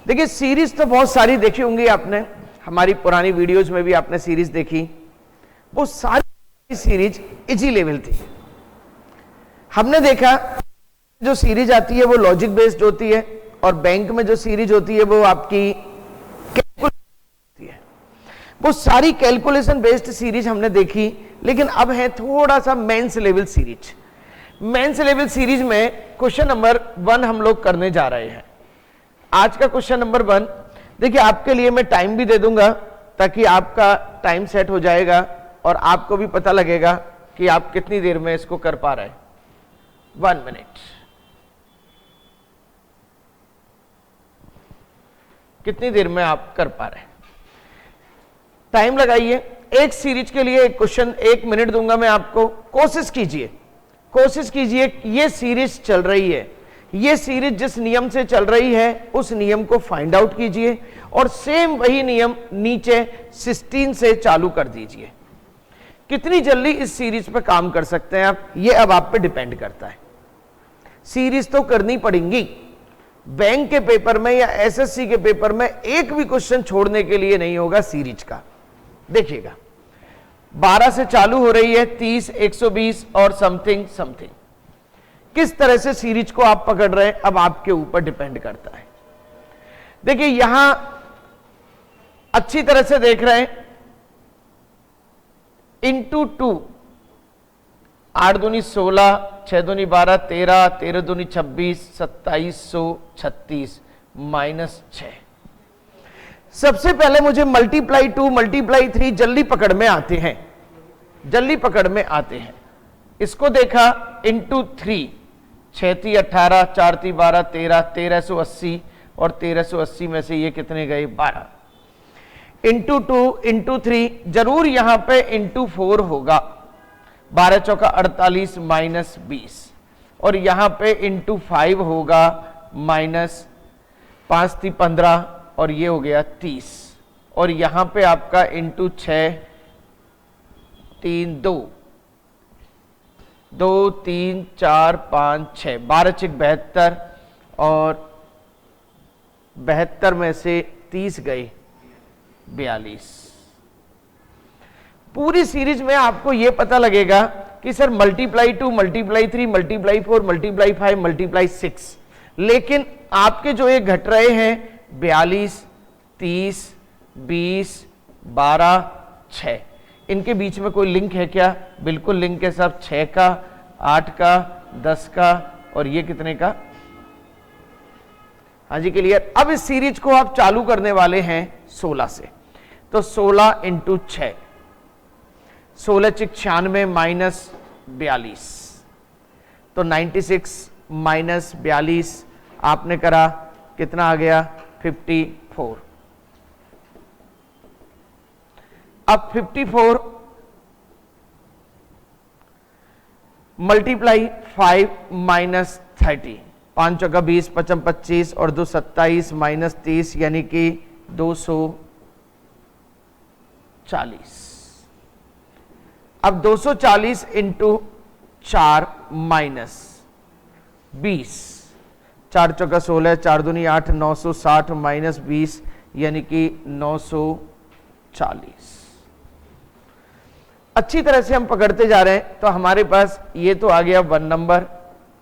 देखिए सीरीज तो बहुत सारी देखी होंगी आपने, हमारी पुरानी वीडियोज में भी आपने सीरीज देखी, वो सारी सीरीज इजी लेवल थी। हमने देखा जो सीरीज आती है वो लॉजिक बेस्ड होती है, और बैंक में जो सीरीज होती है वो आपकी कैलकुलेशन होती है। वो सारी कैलकुलेशन बेस्ड सीरीज हमने देखी, लेकिन अब है थोड़ा सा mains level series. Mains level series में क्वेश्चन नंबर 1 हम लोग करने जा रहे हैं। आज का क्वेश्चन नंबर 1, देखिए आपके लिए मैं टाइम भी दे दूंगा ताकि आपका टाइम सेट हो जाएगा और आपको भी पता लगेगा कि आप कितनी देर में इसको कर पा रहे हैं। 1 मिनट, कितनी देर में आप कर पा रहे हैं, टाइम लगाइए। एक सीरीज के लिए एक क्वेश्चन 1 मिनट दूंगा मैं आपको। कोशिश कीजिए, ये सीरीज चल रही है, ये सीरीज जिस नियम से चल रही है उस नियम को फाइंड आउट कीजिए और सेम वही नियम नीचे 16 से चालू कर दीजिए। कितनी जल्दी इस सीरीज पर काम कर सकते हैं आप, ये अब आप पे डिपेंड करता है। सीरीज तो करनी पड़ेगी, बैंक के पेपर में या एसएससी के पेपर में एक भी क्वेश्चन छोड़ने के लिए नहीं होगा सीरीज का। देखिएगा 12 से चालू हो रही है, 30, 120 और समथिंग। किस तरह से सीरीज को आप पकड़ रहे हैं अब आपके ऊपर डिपेंड करता है। देखिए यहां अच्छी तरह से देख रहे हैं, इंटू 2, 8 दूनी 16, 6 दूनी 12, 13, 13 दूनी 26, 2736 माइनस 6। सबसे पहले मुझे मल्टीप्लाई 2, मल्टीप्लाई 3 जल्दी पकड़ में आते हैं। इसको देखा इंटू 3, 6 × 3 = 18, 4 × 3 = 12, 13, 1380 और 1380 में से ये कितने गए 12। इंटू 2, इंटू 3, जरूर यहां पे इंटू 4 होगा, 12 × 4 = 48 माइनस 20, और यहां पे इंटू 5 होगा माइनस 5 × 3 = 15 और ये हो गया 30, और यहां पे आपका इंटू 6, 3, 2, 2, 3, 4, 5, 6, 12 × 6 = 72 और 72 में से 30 गए 42। पूरी सीरीज में आपको यह पता लगेगा कि sir multiply 2, multiply 3, multiply 4, multiply 5, multiply 6, लेकिन आपके जो ये घट रहे हैं 42, 30, 20, 12, 6, इनके बीच में कोई लिंक है क्या? बिल्कुल लिंक है साहब, 6 का, 8 का, 10 का और ये कितने का? हाँ जी क्लियर। अब इस सीरीज को आप चालू करने वाले हैं 16 से, तो 16 × 6, 16 × 96 माइनस 42, तो 96 माइनस 42 आपने करा, कितना आ गया 54। अब 54 मल्टीप्लाई 5 माइनस 30, 5 × 20, 5 × 25 और 2 × 27 माइनस 30 यानी कि 240। अब 240 × 4 माइनस 20, 4 × 4 = 16, 4 दूनी 8, 960 माइनस 20 यानी कि 940। अच्छी तरह से हम पकड़ते जा रहे हैं, तो हमारे पास ये तो आ गया 1 नंबर,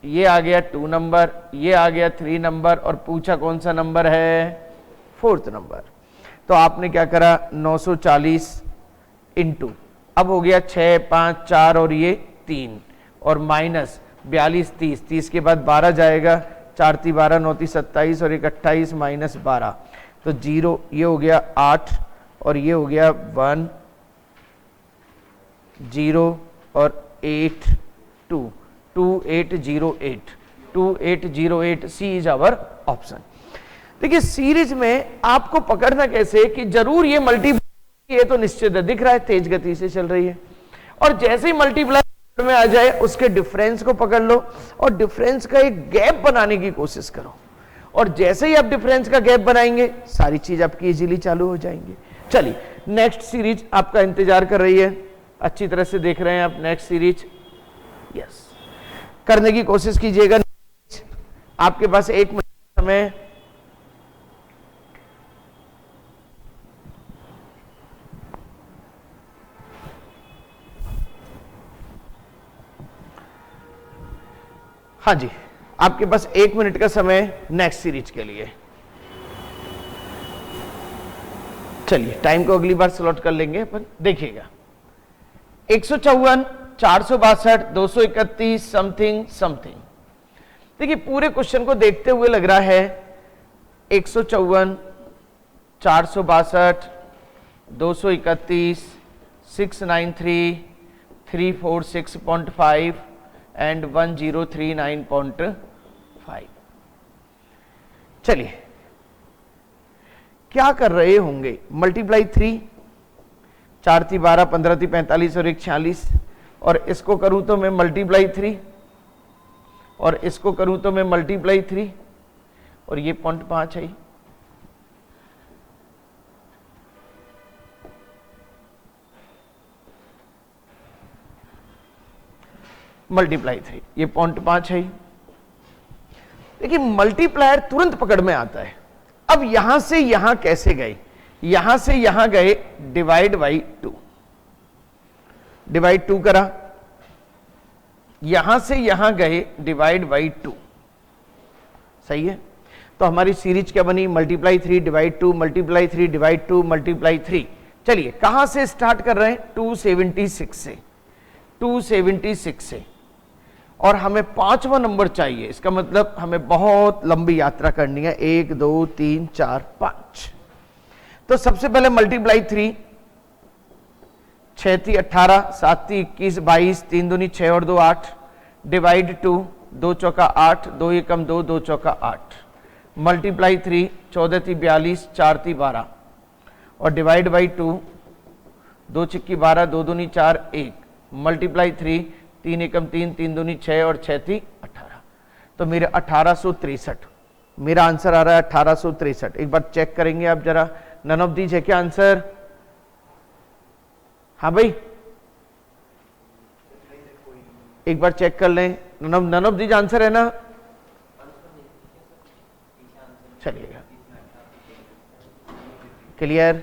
ये आ गया 2 नंबर, ये आ गया 3 नंबर, और पूछा कौन सा नंबर है 4th नंबर। तो आपने क्या करा 940 इंटू, अब हो गया 6, 5, 4 और ये 3 और माइनस 42, 30, 30 के बाद 12 जाएगा, 4 × 3 = 12, 9 × 3 = 27 और 1 28 माइनस 12, तो 0, ये हो गया 8 और ये हो गया 1 0 और 8 2, 2808, 2808 सी इज आवर ऑप्शन। देखिए सीरीज में आपको पकड़ना कैसे कि जरूर ये मल्टीप्लाई, ये तो निश्चित है, दिख रहा है तेज गति से चल रही है, और जैसे ही मल्टीप्लाई में आ जाए उसके डिफरेंस को पकड़ लो और डिफरेंस का एक गैप बनाने की कोशिश करो, और जैसे ही आप डिफरेंस का गैप बनाएंगे सारी चीज आपकी इजीली चालू हो जाएंगी। चलिए नेक्स्ट सीरीज आपका इंतजार कर रही है, अच्छी तरह से देख रहे हैं आप नेक्स्ट सीरीज, यस करने की कोशिश कीजिएगा। आपके पास 1 मिनट समय, हाँ जी, आपके पास 1 मिनट का समय नेक्स्ट सीरीज के लिए। चलिए टाइम को अगली बार स्लॉट कर लेंगे अपन। देखिएगा 154, 462, 231 समथिंग समथिंग। देखिए पूरे क्वेश्चन को देखते हुए लग रहा है 154, 462, 231, 693, 346.5 एंड 1039.5। चलिए क्या कर रहे होंगे, मल्टीप्लाई 3, 4 × 12, 15 × 45 और 1 46, और इसको करूं तो मैं मल्टीप्लाई 3, और इसको करूं तो मैं मल्टीप्लाई 3, और ये 0.5 है, मल्टीप्लाई 3, ये 0.5 है। देखिए मल्टीप्लायर तुरंत पकड़ में आता है। अब यहां से यहां कैसे गए, यहां से यहां गए डिवाइड बाई 2, डिवाइड 2 करा, यहां से यहां गए डिवाइड बाई 2, सही है। तो हमारी सीरीज क्या बनी, multiply 3 divide 2, multiply 3 divide 2, multiply 3। चलिए कहां से स्टार्ट कर रहे हैं, 276 से, 276 से, और हमें 5वां नंबर चाहिए। इसका मतलब हमें बहुत लंबी यात्रा करनी है, 1 2 3 4 5। तो सबसे पहले मल्टीप्लाई 3, 6 × 18, 7 × 21, 22, 3 दूनी 6 और 2 8, डिवाइड 2, 2 चौका 8, 2 एकम 2, 2 चौका 8, मल्टीप्लाई 3, 14 × 42, 4 × 12, और डिवाइड बाई 2, 2 × 12, 2 दूनी 4 1, मल्टीप्लाई 3, 3 एकम 3, 3 दूनी 6 और 6 × 18। तो मेरे 1863, मेरा आंसर आ रहा है 1863। एक बार चेक करेंगे आप जरा, नन ऑफ दीज है क्या आंसर? हाँ भाई एक बार चेक कर लें, नन ऑफ दीज आंसर है ना? चलिएगा क्लियर।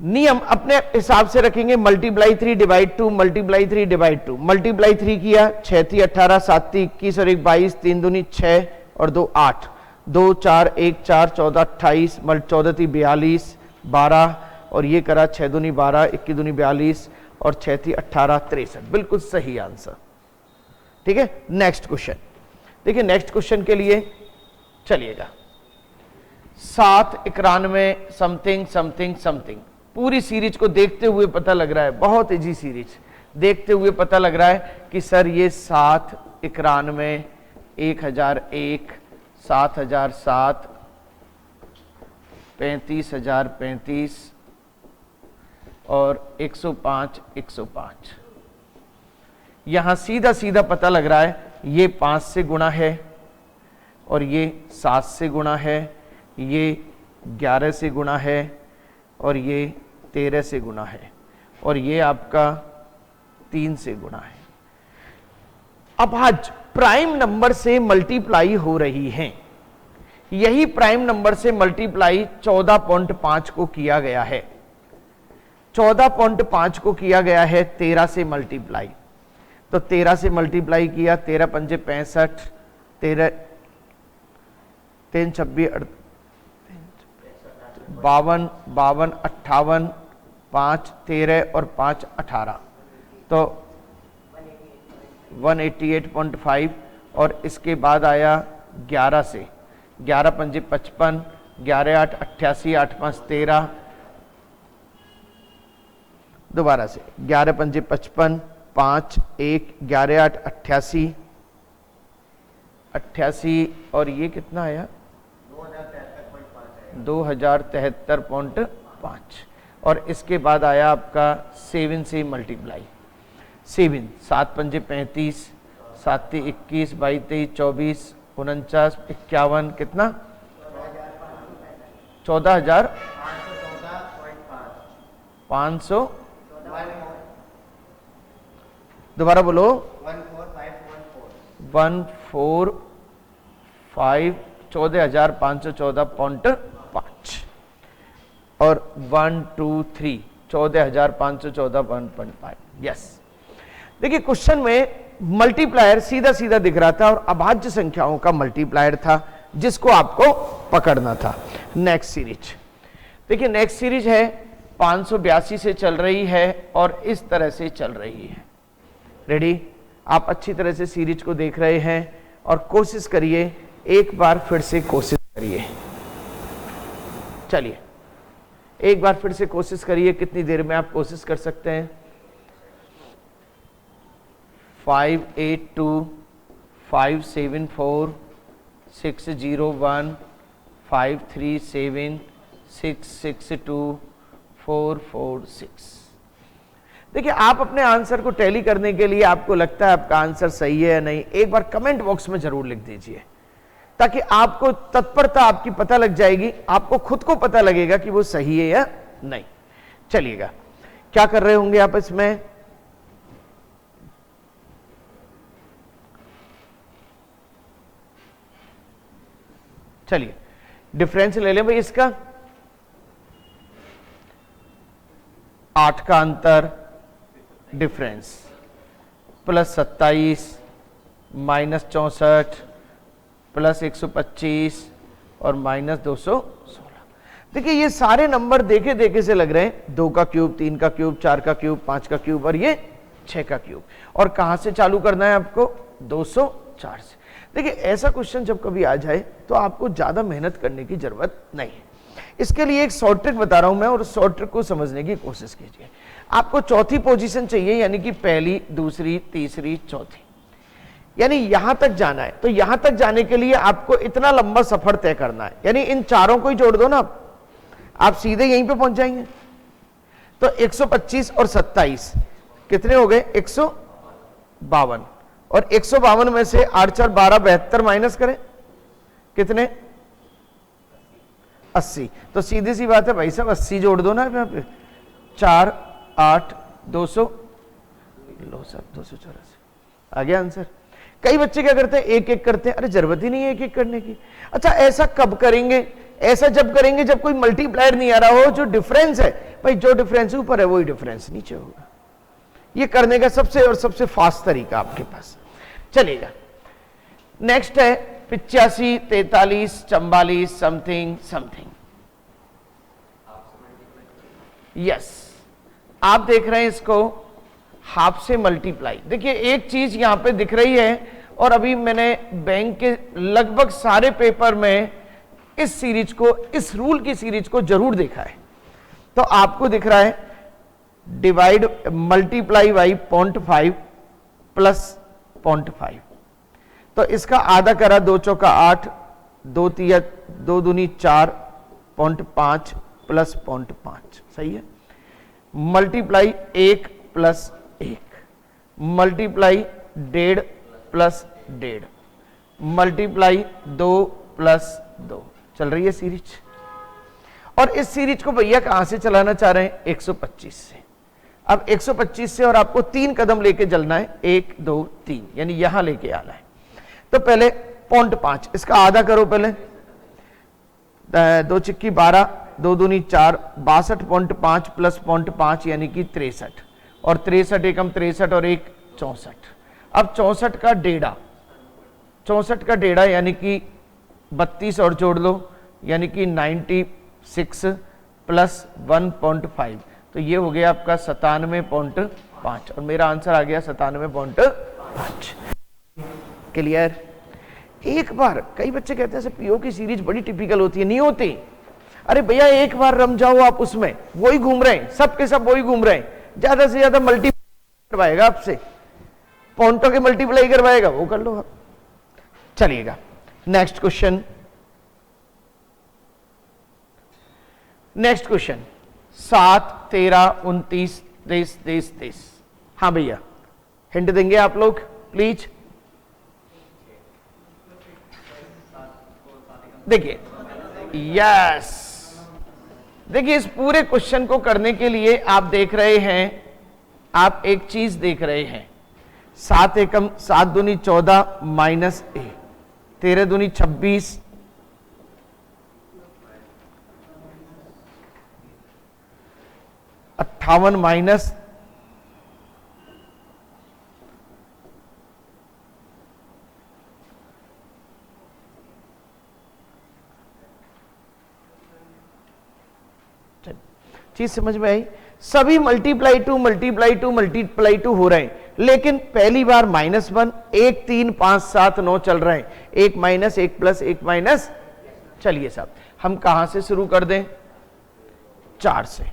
नियम अपने हिसाब से रखेंगे, multiply 3 divide 2, multiply 3 divide 2, multiply 3 किया, 6 × 18, 7 × 21 और 1 22, 3 दूनी 6 और 2 8, 2 4 1 4, 14 28, 14 × 42 12, और ये करा 6 दूनी 12, 21 दूनी 42 और 6 × 18 63। बिल्कुल सही आंसर, ठीक है। नेक्स्ट क्वेश्चन देखिए, नेक्स्ट क्वेश्चन के लिए चलिएगा 7 91 समथिंग समथिंग समथिंग। पूरी सीरीज को देखते हुए पता लग रहा है, बहुत इजी सीरीज, देखते हुए पता लग रहा है कि सर ये 7 91, 1001, 7007, 35035 और 105 105। यहां सीधा सीधा पता लग रहा है ये 5 से गुणा है, और ये 7 से गुणा है, ये 11 से गुणा है, और ये 13 से गुणा है, और ये आपका 3 से गुणा है। अब आज प्राइम नंबर से मल्टीप्लाई हो रही हैं, यही प्राइम नंबर से मल्टीप्लाई 14.5 को किया गया है, 14.5 को किया गया है 13 से मल्टीप्लाई। तो 13 से मल्टीप्लाई किया, 13 × 5 = 65, 13 3 × 26 52 52 58, 5 13 और 5 18, तो 188.5। और इसके बाद आया 11 से, 11 × 5 = 55, 11 8 88, 8 5 13, दोबारा से 11 × 5 = 55, 5 1 11 8 88 88, और ये कितना आया 2073.5। और इसके बाद आया आपका 7 से मल्टीप्लाई, 7 7 × 5 = 35, 7 × 21 22 23 24 49 51, कितना 14,500। दोबारा बोलो 14,514.5 और 1 2 3 14,514.5। यस, देखिए क्वेश्चन में मल्टीप्लायर सीधा सीधा दिख रहा था और अभाज्य संख्याओं का मल्टीप्लायर था जिसको आपको पकड़ना था। नेक्स्ट सीरीज देखिए, नेक्स्ट सीरीज है 582 से चल रही है और इस तरह से चल रही है। रेडी? आप अच्छी तरह से सीरीज को देख रहे हैं और कोशिश करिए, एक बार फिर से कोशिश करिए। चलिए एक बार फिर से कोशिश करिए, कितनी देर में आप कोशिश कर सकते हैं? 582 574 601 537 662 446। देखिए, आप अपने आंसर को टैली करने के लिए आपको लगता है आपका आंसर सही है या नहीं, एक बार कमेंट बॉक्स में जरूर लिख दीजिए, ताकि आपको तत्परता आपकी पता लग जाएगी, आपको खुद को पता लगेगा कि वो सही है या नहीं। चलिएगा, क्या कर रहे होंगे आप इसमें? चलिए डिफरेंस ले लें भाई। इसका 8 का अंतर डिफरेंस प्लस 27 माइनस 64 प्लस 125 और माइनस 216। देखिए ये सारे नंबर देखे देखे से लग रहे हैं, 2 का क्यूब, 3 का क्यूब, 4 का क्यूब, 5 का क्यूब और ये 6 का क्यूब। और कहां से चालू करना है आपको? 204 से। देखिए ऐसा क्वेश्चन जब कभी आ जाए तो आपको ज्यादा मेहनत करने की जरूरत नहीं है। इसके लिए एक शॉर्ट ट्रिक बता रहा हूं मैं, और शॉर्ट ट्रिक को समझने की कोशिश कीजिए। आपको चौथी पोजीशन चाहिए, यानी कि पहली, दूसरी, तीसरी, चौथी, यानी यहां तक जाना है। तो यहां तक जाने के लिए आपको इतना लंबा सफर तय करना है, यानी इन चारों को ही जोड़ दो ना आप सीधे यहीं पे पहुंच जाएंगे। तो 125 और 27 कितने हो गए? 152। और 152 में से 8 4 12 72 माइनस करें, कितने? 80। तो सीधी सी बात है भाई साहब, 80 जोड़ दो ना यहाँ पे। 4 8 200, लो साहब 284 आ गया आंसर। कई बच्चे क्या करते हैं? एक एक करते हैं। अरे जरूरत ही नहीं है एक एक करने की। अच्छा ऐसा कब करेंगे? ऐसा जब करेंगे जब कोई मल्टीप्लायर नहीं आ रहा हो, जो डिफरेंस है भाई, जो डिफरेंस ऊपर है वही डिफरेंस नीचे होगा। ये करने का सबसे फास्ट तरीका आपके पास। चलेगा, नेक्स्ट है 85 43 44 समथिंग समथिंग। यस, आप देख रहे हैं इसको हाफ से मल्टीप्लाई। देखिए एक चीज यहां पे दिख रही है, और अभी मैंने बैंक के लगभग सारे पेपर में इस सीरीज को, इस रूल की सीरीज को जरूर देखा है। तो आपको दिख रहा है डिवाइड मल्टीप्लाई बाई 0.5 प्लस 0.5। तो इसका आधा करा 2 चौका 8, 2 तिया 2 दूनी 4, 0.5 प्लस 0.5। सही है। Multiply 1 plus 1, multiply 1.5 plus 1.5, multiply 2 plus 2। चल रही है सीरीज। और इस सीरीज को भैया कहां से चलाना चाह रहे हैं? 125 से। अब 125 से और आपको 3 कदम लेके चलना है, 1 2 3, यानी यहां लेके आना है। तो पहले 0.5, इसका आधा करो पहले। 2 चिक्की 12, 2 दूनी 4, 62.5 प्लस 0.5 यानी कि 63। और 63 एकम 63 और 1 64। अब 64 का डेढ़ा, 64 का डेढ़ा यानी कि 32 और जोड़ लो, यानी कि 96 प्लस 1.5। तो ये हो गया आपका 97.5 और मेरा आंसर आ गया 97.5। क्लियर? एक बार, कई बच्चे कहते हैं पीओ की सीरीज बड़ी टिपिकल होती है, नहीं होती। अरे भैया एक बार रम जाओ आप उसमें, वही घूम रहे हैं, सब के सब वही घूम रहे हैं। ज्यादा से ज्यादा मल्टीप्लाई करवाएगा आपसे, पॉइंटों के मल्टीप्लाई करवाएगा, वो कर लो आप। चलिएगा नेक्स्ट क्वेश्चन। Next question 7 13 29 23 23 23। हाँ भैया हिंट देंगे आप लोग प्लीज। देखिए यस, देखिए इस पूरे क्वेश्चन को करने के लिए आप देख रहे हैं, आप एक चीज देख रहे हैं, 7 एकम 7 दूनी 14 माइनस 1, 13 दूनी 26, 58 माइनस चलिए चीज समझ में आई। सभी मल्टीप्लाई टू हो रहे हैं, लेकिन पहली बार -1, 1 3 5 7 9 चल रहे हैं, 1 माइनस 1 प्लस 1 माइनस। चलिए साहब हम कहां से शुरू कर दें? 4 से।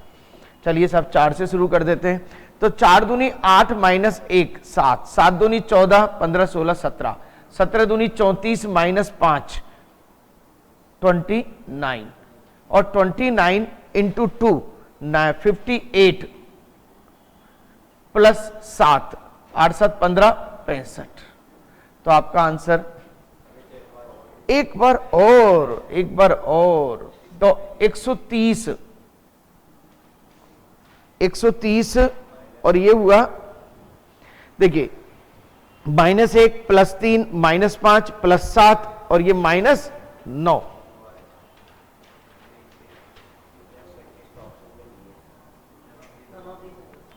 चलिए साहब 4 से शुरू कर देते हैं। तो 4 दूनी 8 माइनस 1 7, 7 दूनी 14, 15 16 17, 17 दूनी 34 माइनस 5 29, और 29 इंटू 2 58 प्लस 7 8 7 15 65। तो आपका आंसर एक बार और तो 130 और ये हुआ देखिए -1 प्लस 3 -5 प्लस 7 और ये -9।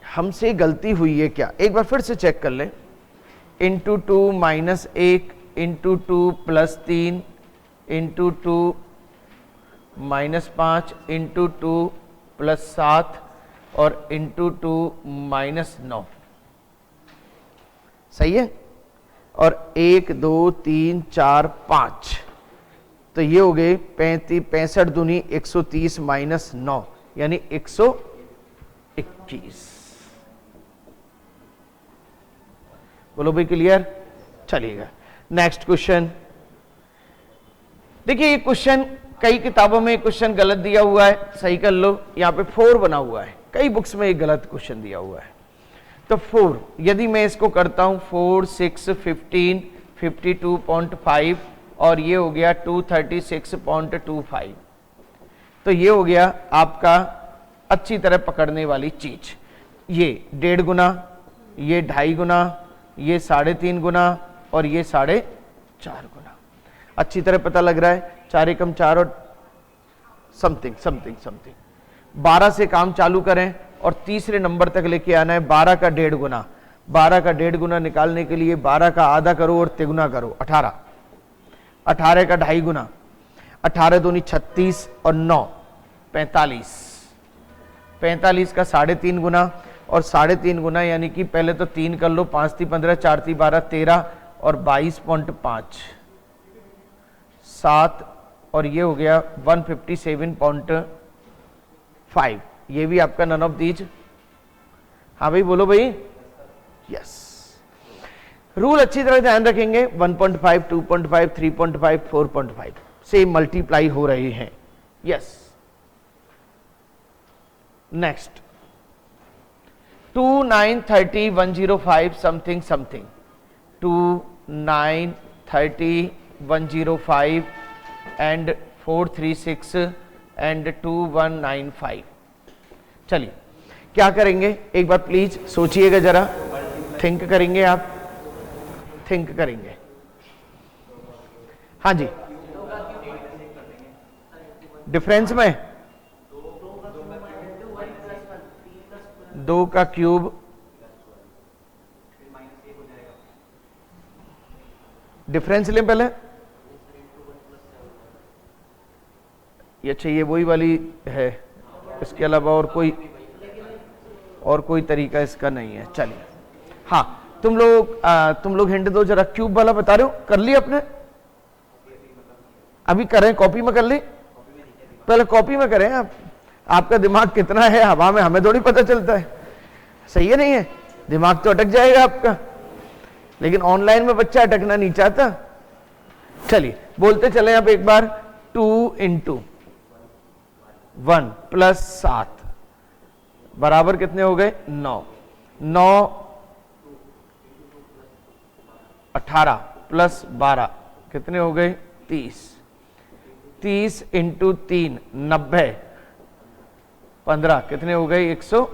हमसे गलती हुई है क्या? एक बार फिर से चेक कर लें। Into 2 -1 into 2 plus 3 into 2 -5 into 2 plus 7 और इंटू 2 -9। सही है। और 1 2 3 4 5, तो ये हो गए 65 दूनी 130 -9 यानी 121। बोलो भाई क्लियर? चलिएगा नेक्स्ट क्वेश्चन। देखिए ये क्वेश्चन कई किताबों में क्वेश्चन गलत दिया हुआ है, सही कर लो। यहां पे 4 बना हुआ है, कई बुक्स में एक गलत क्वेश्चन दिया हुआ है। तो 4 यदि मैं इसको करता हूं 4 6 15 52.5 और ये हो गया 236.25, तो ये हो गया आपका अच्छी तरह पकड़ने वाली चीज। ये 1.5 गुना, ये 2.5 गुना, ये 3.5 गुना और ये 4.5 गुना। अच्छी तरह पता लग रहा है। 4 एकम 4 और समथिंग 12 से काम चालू करें और तीसरे नंबर तक लेके आना है 12 का 1.5 गुना। 12 का 1.5 गुना निकालने के लिए 12 का आधा करो और तिगुना करो 18। 18 का 2.5 गुना, 18 दूनी 36 और 9 45। 45 का 3.5 गुना और 3.5 गुना यानी कि पहले तो 3 कर लो, 5 3 15 4 3 12 13 और 22.5 7 और ये हो गया 157.5। ये भी आपका नन ऑफ दीज। हाँ भाई बोलो भाई। यस, रूल अच्छी तरह ध्यान रखेंगे। 1.5 2.5 3.5 4.5 से मल्टीप्लाई हो रहे हैं। Yes next 2 9 30 105 something 2 9 30 105 and 436 and 2195। चलिए क्या करेंगे एक बार प्लीज सोचिएगा जरा, थिंक करेंगे आप, थिंक करेंगे। हाँ जी डिफरेंस में 2 का क्यूब डिफरेंस लें पहले। ये चाहिए वही वाली है, इसके अलावा और कोई तरीका इसका नहीं है। चलिए हाँ तुम लोग हिंट दो जरा। क्यूब वाला बता रहे हो, कर ली आपने? अभी करें कॉपी में कर ली? पहले कॉपी में करें आप। आपका दिमाग कितना है हवा में हमें थोड़ी पता चलता है। सही है नहीं है? दिमाग तो अटक जाएगा आपका, लेकिन ऑनलाइन में बच्चा अटकना नहीं चाहता। चलिए बोलते चले आप एक बार। 2 × 1 प्लस 7 बराबर कितने हो गए? 9। 9 18 प्लस 12 कितने हो गए? 30। 30 × 3 90 15 कितने हो गए? 100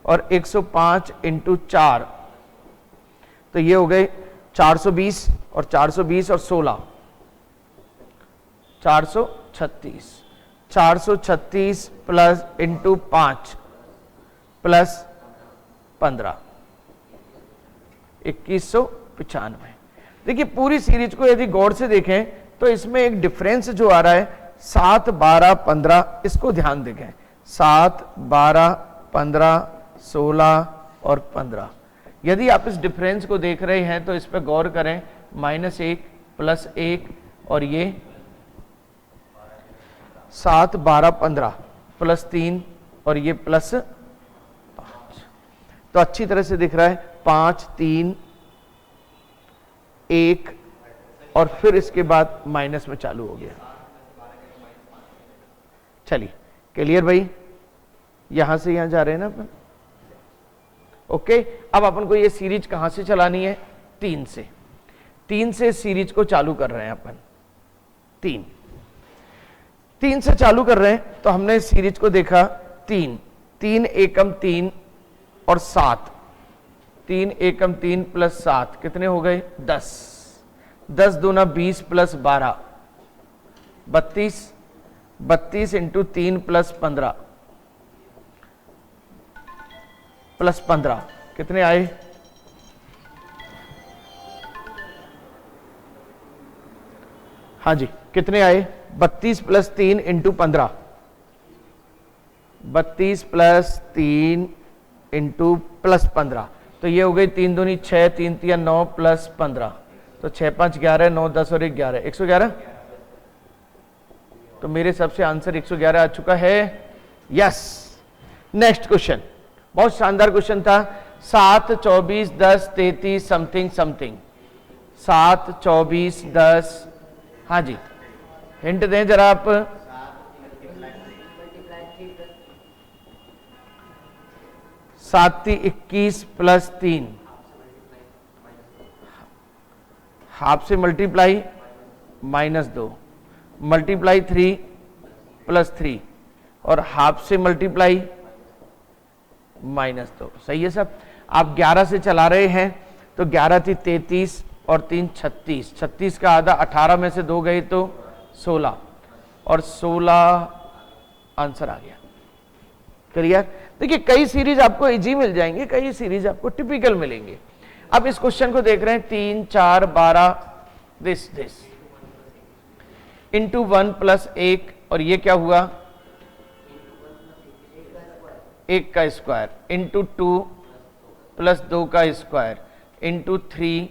और 105 × 4 तो ये हो गए 420 और 420 और 16 436। 436 प्लस इंटू 5 प्लस 15 2195। देखिए पूरी सीरीज को यदि गौर से देखें तो इसमें एक डिफरेंस जो आ रहा है 7, 12, 15, इसको ध्यान देखें, 7, 12, 15, 16 और 15। यदि आप इस डिफरेंस को देख रहे हैं तो इस पर गौर करें, -1 +1 और ये 7, 12, 15 +3 और ये +5, तो अच्छी तरह से दिख रहा है 5, 3, 1 और फिर इसके बाद माइनस में चालू हो गया। चलिए क्लियर भाई, यहां से यहां जा रहे हैं ना अपन। ओके, अब अपन को ये सीरीज कहां से चलानी है? 3 से। 3 से सीरीज को चालू कर रहे हैं अपन। 3 से चालू कर रहे हैं तो हमने सीरीज को देखा 3 एकम 3 और 7, 3 एकम 3 + 7 कितने हो गए? 10, 10 दूना 20 + 12 32, 32 × 3 + 15 कितने आए? हाँ जी, कितने आए? 32 + 3 × 15, 32 + 3 × +15, तो ये हो गई 3 दूनी 6, 3 × 9 + 15, तो 6, 5, 11, 9, 10 और 1 11, 111। तो मेरे सबसे आंसर 111 आ चुका है। यस। नेक्स्ट क्वेश्चन, बहुत शानदार क्वेश्चन था। 7, 24, 10, 33 समथिंग समथिंग, 7, 24, 10, हाँ जी हिंट दें जरा आप। 7 × 21 + 3, हाफ से मल्टीप्लाई -2, मल्टीप्लाई 3 + 3 और हाफ से मल्टीप्लाई -2। सही है सब। आप 11 से चला रहे हैं तो 11 थी 33 और 3 36, 36 का आधा 18 में से 2 गए तो 16 और 16 आंसर आ गया। क्लियर? देखिए कई सीरीज आपको इजी मिल जाएंगे, कई सीरीज आपको टिपिकल मिलेंगे। अब इस क्वेश्चन को देख रहे हैं 3, 4, 12 दिस इंटू 1 + 1 और ये क्या हुआ? 1 का स्क्वायर इंटू 2 + 2 का स्क्वायर इंटू 3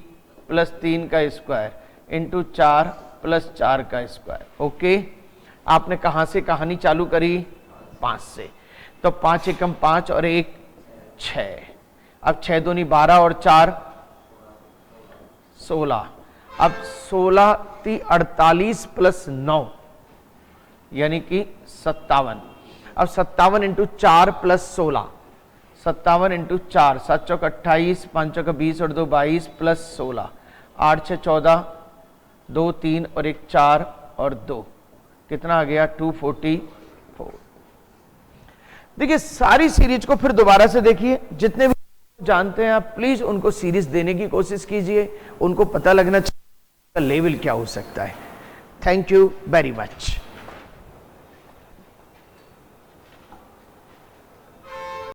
+ 3 का स्क्वायर इंटू 4 + 4 का स्क्वायर। ओके, आपने कहां से कहानी चालू करी? 5 से। तो 5 एकम 5 और 1 6, अब 6 दूनी 12 और 4 16, अब 16 × 48 + 9 यानी कि 57। अब 57 × 4 + 16, 57 × 4, 7 चौक 28, 5 चौक 20 और 2 22 + 16, 8 6 14, 2 3 और 1 4 और 2, कितना आ गया? 244। देखिए सारी सीरीज को फिर दोबारा से देखिए, जितने भी जानते हैं आप प्लीज उनको सीरीज देने की कोशिश कीजिए, उनको पता लगना चाहिए लेवल क्या हो सकता है। Thank you very much.